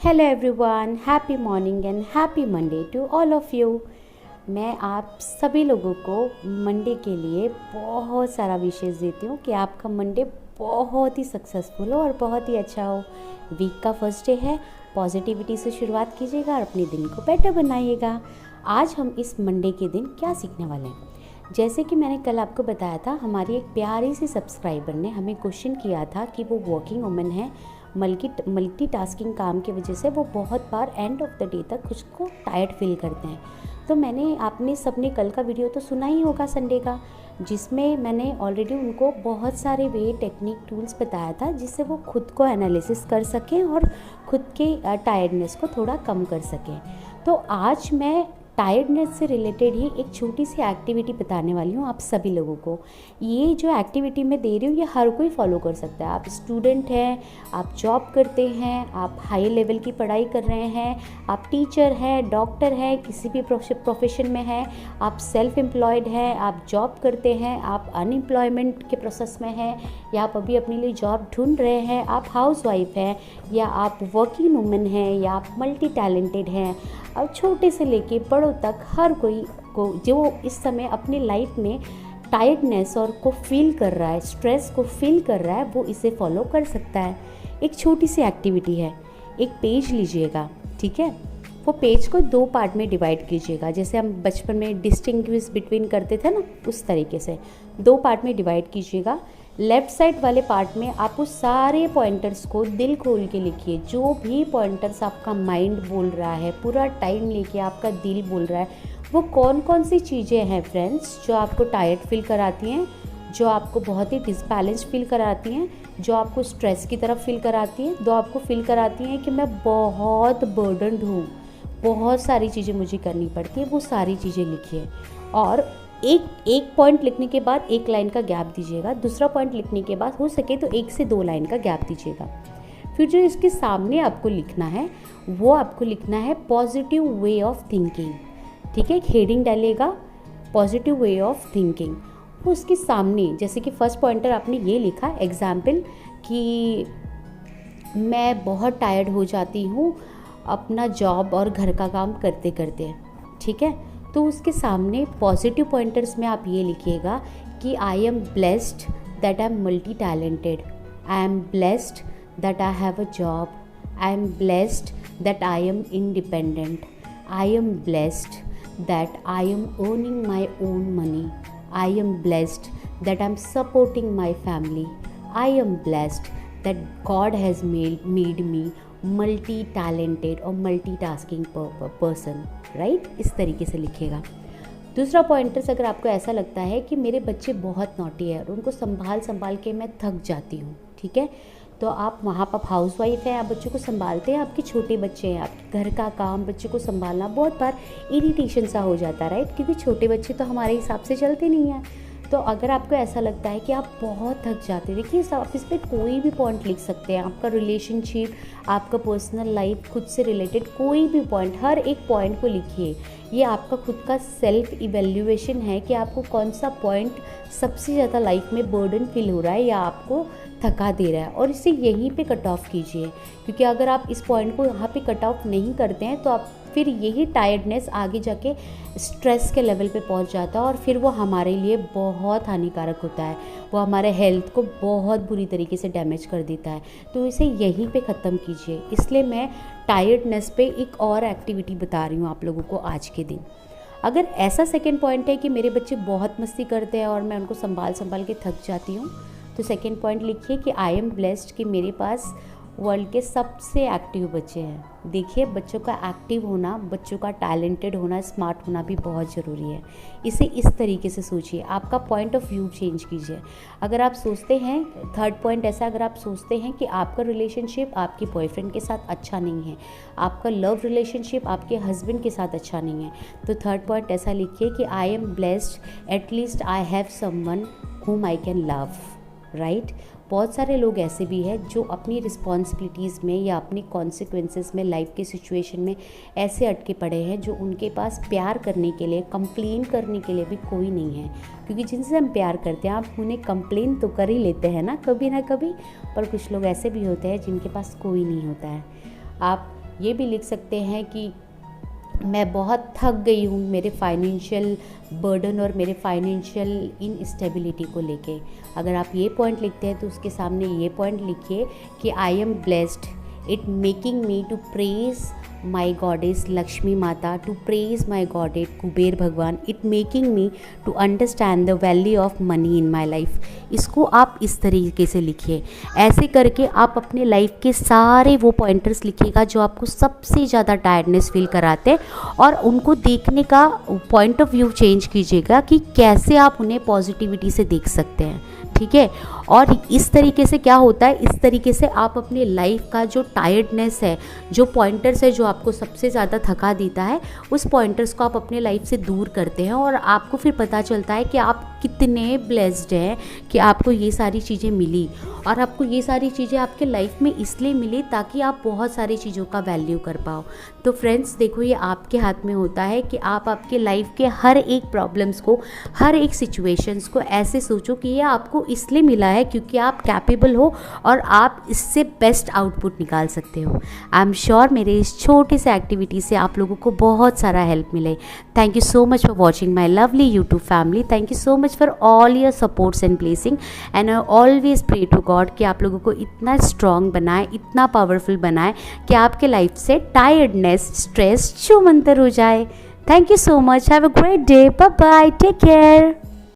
Hello everyone, happy morning and happy Monday to all of you. मैं आप सभी लोगों को मंडे के लिए बहुत सारा विशेष देती हूँ कि आपका मंडे बहुत ही सक्सेसफुल हो और बहुत ही अच्छा हो। वीक का फर्स्ट डे है, पॉजिटिविटी से शुरुआत कीजिएगा और अपने दिन को बेटर बनाइएगा। आज हम इस मंडे के दिन क्या सीखने वाले हैं, जैसे कि मैंने कल आपको बताया था, हमारी एक प्यारी सी सब्सक्राइबर ने हमें क्वेश्चन किया था कि वो वर्किंग वुमन है, मल्टीटास्किंग काम की वजह से वो बहुत बार एंड ऑफ द डे तक खुद को टायर्ड फील करते हैं। तो आपने सबने कल का वीडियो तो सुना ही होगा संडे का, जिसमें मैंने ऑलरेडी उनको बहुत सारे वे टेक्निक टूल्स बताया था जिससे वो खुद को एनालिसिस कर सकें और खुद के टायर्डनेस को थोड़ा कम कर सकें। तो आज मैं टायर्डनेस से रिलेटेड ही एक छोटी सी एक्टिविटी बताने वाली हूँ आप सभी लोगों को। ये जो एक्टिविटी मैं दे रही हूँ ये हर कोई फॉलो कर सकता है। आप स्टूडेंट हैं, आप जॉब करते हैं, आप हाई लेवल की पढ़ाई कर रहे हैं, आप टीचर हैं, डॉक्टर हैं, किसी भी प्रोफेशन में हैं, आप सेल्फ एम्प्लॉयड हैं, आप जॉब करते हैं, आप अनएम्प्लॉयमेंट के प्रोसेस में हैं, या आप अभी अपने लिए जॉब ढूंढ रहे हैं, आप हाउस वाइफ हैं, या आप वर्किंग वुमन हैं, या आप मल्टी टैलेंटेड हैं। अब छोटे से लेके बड़ों तक हर कोई को जो इस समय अपनी लाइफ में टायर्डनेस और को फील कर रहा है, स्ट्रेस को फील कर रहा है, वो इसे फॉलो कर सकता है। एक छोटी सी एक्टिविटी है। एक पेज लीजिएगा, ठीक है। वो पेज को 2 पार्ट में डिवाइड कीजिएगा, जैसे हम बचपन में डिस्टिंग्विश बिटवीन करते थे ना, उस तरीके से 2 पार्ट में डिवाइड कीजिएगा। लेफ़्ट साइड वाले पार्ट में आप उस सारे पॉइंटर्स को दिल खोल के लिखिए। जो भी पॉइंटर्स आपका माइंड बोल रहा है, पूरा टाइम लेके आपका दिल बोल रहा है, वो कौन कौन सी चीज़ें हैं फ्रेंड्स जो आपको टायर्ड फील कराती हैं, जो आपको बहुत ही डिसबैलेंस फील कराती हैं, जो आपको स्ट्रेस की तरफ फील कराती हैं, जो आपको फील कराती हैं कि मैं बहुत बर्डनड हूँ, बहुत सारी चीज़ें मुझे करनी पड़ती है। वो सारी चीज़ें लिखिए और एक पॉइंट लिखने के बाद 1 लाइन का गैप दीजिएगा। दूसरा पॉइंट लिखने के बाद हो सके तो 1 से 2 लाइन का गैप दीजिएगा। फिर जो इसके सामने आपको लिखना है वो आपको लिखना है पॉजिटिव वे ऑफ थिंकिंग, ठीक है। एक हेडिंग डालिएगा, पॉजिटिव वे ऑफ थिंकिंग। वो उसके सामने, जैसे कि फर्स्ट पॉइंटर आपने ये लिखा एग्जाम्पल कि मैं बहुत टायर्ड हो जाती हूँ अपना जॉब और घर का काम करते करते, ठीक है। तो उसके सामने पॉजिटिव पॉइंटर्स में आप ये लिखिएगा कि I am blessed that I am multi talented, I am blessed that I have a job, I am blessed that I am independent, I am blessed that I am earning my own money, I am blessed that I am supporting my family, I am blessed that God has made me multi talented और multitasking person, right. इस तरीके से लिखिएगा। दूसरा pointers, अगर आपको ऐसा लगता है कि मेरे बच्चे बहुत नॉटी है और उनको संभाल के मैं थक जाती हूँ, ठीक है, तो आप वहाँ पर हाउस वाइफ हैं, आप बच्चों को संभालते हैं, आपके छोटे बच्चे हैं, आपके घर का काम बच्चों को संभालना बहुत बार इरिटेशन सा हो जाता है, राइट, क्योंकि छोटे बच्चे तो हमारे हिसाब से चलते नहीं हैं। तो अगर आपको ऐसा लगता है कि आप बहुत थक जाते हैं, देखिए आप इस पर कोई भी पॉइंट लिख सकते हैं, आपका रिलेशनशिप, आपका पर्सनल लाइफ, खुद से रिलेटेड कोई भी पॉइंट, हर एक पॉइंट को लिखिए। ये आपका खुद का सेल्फ इवैल्यूएशन है कि आपको कौन सा पॉइंट सबसे ज़्यादा लाइफ में बर्डन फील हो रहा है या आपको थका दे रहा है, और इसे यहीं पे कट ऑफ कीजिए। क्योंकि अगर आप इस पॉइंट को यहाँ पे कट ऑफ नहीं करते हैं तो आप फिर यही टायर्डनेस आगे जाके स्ट्रेस के लेवल पे पहुंच जाता है और फिर वो हमारे लिए बहुत हानिकारक होता है, वो हमारे हेल्थ को बहुत बुरी तरीके से डैमेज कर देता है। तो इसे यहीं पे ख़त्म कीजिए। इसलिए मैं टायर्डनेस पे एक और एक्टिविटी बता रही हूँ आप लोगों को आज के दिन। अगर ऐसा सेकेंड पॉइंट है कि मेरे बच्चे बहुत मस्ती करते हैं और मैं उनको संभाल के थक जाती हूँ, तो सेकेंड पॉइंट लिखिए कि आई एम ब्लेस्ड कि मेरे पास वर्ल्ड के सबसे एक्टिव बच्चे हैं। देखिए, बच्चों का एक्टिव होना, बच्चों का टैलेंटेड होना, स्मार्ट होना भी बहुत ज़रूरी है। इसे इस तरीके से सोचिए, आपका पॉइंट ऑफ व्यू चेंज कीजिए। अगर आप सोचते हैं, थर्ड पॉइंट ऐसा, अगर आप सोचते हैं कि आपका रिलेशनशिप आपके बॉयफ्रेंड के साथ अच्छा नहीं है, आपका लव रिलेशनशिप आपके हस्बैंड के साथ अच्छा नहीं है, तो थर्ड पॉइंट ऐसा लिखिए कि I am blessed at least I have someone whom I can love, right. बहुत सारे लोग ऐसे भी हैं जो अपनी रिस्पॉन्सिबिलिटीज़ में या अपनी कॉन्सिक्वेंसेस में, लाइफ के सिचुएशन में ऐसे अटके पड़े हैं जो उनके पास प्यार करने के लिए, कंप्लेन करने के लिए भी कोई नहीं है। क्योंकि जिनसे हम प्यार करते हैं आप उन्हें कंप्लेन तो कर ही लेते हैं ना कभी, पर कुछ लोग ऐसे भी होते हैं जिनके पास कोई नहीं होता है। आप ये भी लिख सकते हैं कि मैं बहुत थक गई हूँ मेरे फाइनेंशियल बर्डन और मेरे फाइनेंशियल इनस्टेबिलिटी को लेके। अगर आप ये पॉइंट लिखते हैं तो उसके सामने ये पॉइंट लिखिए कि I am blessed, it making me to praise my goddess Lakshmi Mata, to praise my goddess Kuber Bhagwan, it making me to understand the value of money in my life. इसको आप इस तरीके से लिखिए। ऐसे करके आप अपने लाइफ के सारे वो पॉइंटर्स लिखिएगा जो आपको सबसे ज़्यादा टायर्डनेस फील कराते हैं, और उनको देखने का पॉइंट ऑफ व्यू चेंज कीजिएगा कि कैसे आप उन्हें पॉजिटिविटी से देख सकते हैं। ठीक है, और इस तरीके से क्या होता है, इस तरीके से आप अपने लाइफ का जो टायर्डनेस है, जो पॉइंटर्स है जो आपको सबसे ज़्यादा थका देता है, उस पॉइंटर्स को आप अपने लाइफ से दूर करते हैं, और आपको फिर पता चलता है कि आप कितने ब्लेस्ड हैं कि आपको ये सारी चीज़ें मिली। और आपको ये सारी चीज़ें आपके लाइफ में इसलिए मिली ताकि आप बहुत सारी चीज़ों का वैल्यू कर पाओ। तो फ्रेंड्स देखो, ये आपके हाथ में होता है कि आप आपके लाइफ के हर एक प्रॉब्लम्स को, हर एक सिचुएशंस को ऐसे सोचो कि ये आपको इसलिए मिला है क्योंकि आप कैपेबल हो और आप इससे बेस्ट आउटपुट निकाल सकते हो। आई एम श्योर मेरे इस छोटे से एक्टिविटी से आप लोगों को बहुत सारा हेल्प मिले। Thank you so much for watching my lovely YouTube family. Thank you so much for all your supports and blessing, and I always pray to God कि आप लोगों को इतना स्ट्रॉन्ग बनाए, इतना पावरफुल बनाए कि आपके लाइफ से टायर्डनेस, स्ट्रेस छूमंतर हो जाए। Thank you so much, have a great day, bye bye, take care.